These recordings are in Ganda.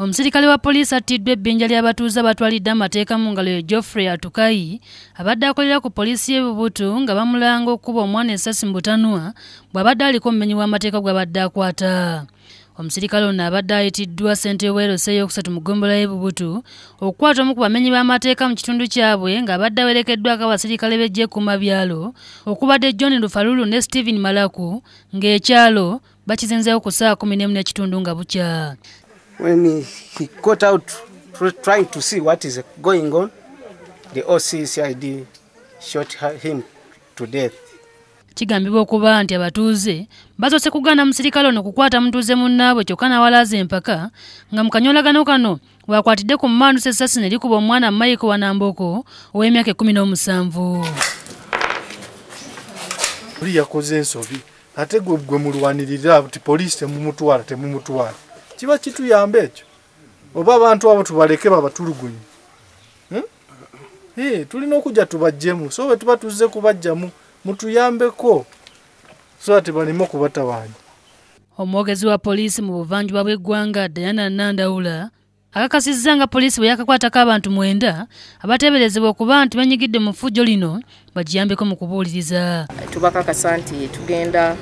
Omusirikale wa poliisi attiddwa ebbinja ly'abatuuze abatwalidde amateeka mu ngalo ye Geoffrey Atukai abadde akolera ku poliisi y'e Bubutu nga bamulanga okuba omwana essasi mu butanwa bw'abadde aliko omumenyi w'amateeka gw'abadde akwata. Omusirikale ono abadde ayitiddwa ssentebe w'Erosa ey'okusatu mu ggombolola y'e Bubutu okukwata omu ku bamenyi b'amateeka mu kitundu kyabwe ng'abadde awerekeddwako abasirikale b'eggye-ekkuumabyalo okubadde John Lufalulu ne Stephen Malaku ng'ekyalo bakizinzeewo ku ssaawa 11:00 nga bukya. When he got out trying to see what is going on, the OCCID shot him to death. Kigambibwa okuba nti abatuuze basoose kugaana musirikale ono kukwata mutuuze munnaabwe kyokka n'awalaaza empaka nga mu kanyolagano kano bwakwatidde ku mmandusa essasi ne likuba omwana Mike Wanamboko ow'emyaka 17. Oli yakoze ensobi ate gwe mulwanirira nti poliisi temumutwala temumutwala. Kiba kituyamba ekyo oba abantu abo tubaleke babatulugunye. Tulina okujja tubajjemu so bwe tuba tuzze kubajjamu mutuyambeko so ati balimo kubatabanya. Omwogezi wa poliisi mu buvanjuba bw'eggwanga Diana Nandawula akakasizza nga poliisi bwe yakakwatako abantu 9 abateeberezebwa okuba nti banyigidde mu ffujjo lino bagiyambeko mu kubuuliriza. Tubakakasa nti tugenda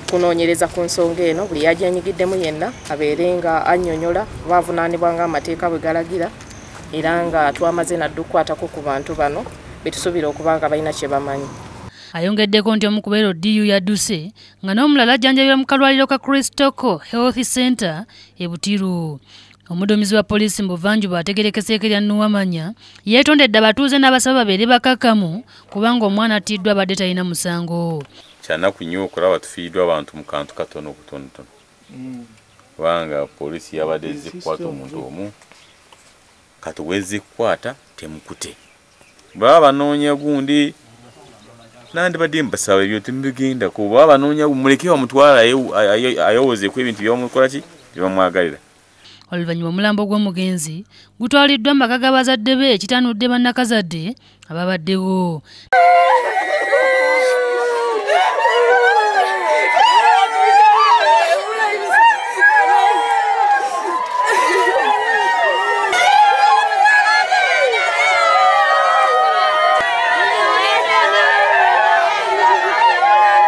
kunoonyereza ku nsonga eno buli yajanyigiddemu yenna abeere nga annyonnyola baavunaanibwa ng'amateeka bwe galagira era nga twamaze naddu okukwatako ku bantu bano betusuubira okuba nga balina kye bamanyi. Ayongeddeko nti omu ku beero DU yadduse nga n'omulala ajjanjabira mu kalwaliro ka Kristoko Health Center e Butiru. Omuduumizi wa poliisi mu buvanjuba ategerekeseeko erya Nuwamanya yeetondedde abatuuze n'abasaba babeere bakakkamu kubanga omwana attiddwa abadde talina musango. Kyanaku nnyo okulaba tufiiriddwa abantu mu kantu katono kutonotono kubanga poliisi yabadde ezikukwata omuntu omu kati wezikukwata temukute baba banoonya gundi nandibadde mbasaba ebyo temubigenda ku baba banoonya muleke bamutwala ayowozeeko ebintu byamukola ki byebamwagalira. Oluvannyuma omulambo gw'omugenzi gutwaliddwa mu maka g'abazadde be ekitanudde bannakazadde ababaddewo.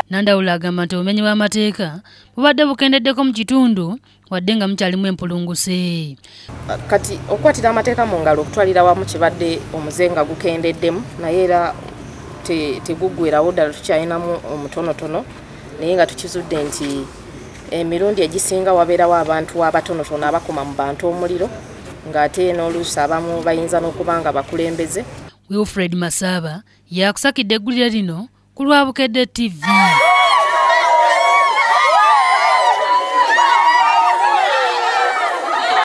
Nandawula agamba nti obumenyi bw'amateeka bubadde bukendeddeko mu kitundu wadde nga mukyalimu empulunguse. Kati okukwatira amateeka mu ngalo okutwalira wamu kibadde omuze nga gukendeddemu naye era teguggweerawo ddala tukyalinamu omutonotono naye nga tukizudde nti emirundi egisinga wabeerawo abantu abatonotono abakoma mu bantu omuliro ng'ate n'oluusi abamu bayinza n'okuba nga bakulembeze. Wilfred Masaba yakusakidde eggulire lino ku Lwabukedde TV.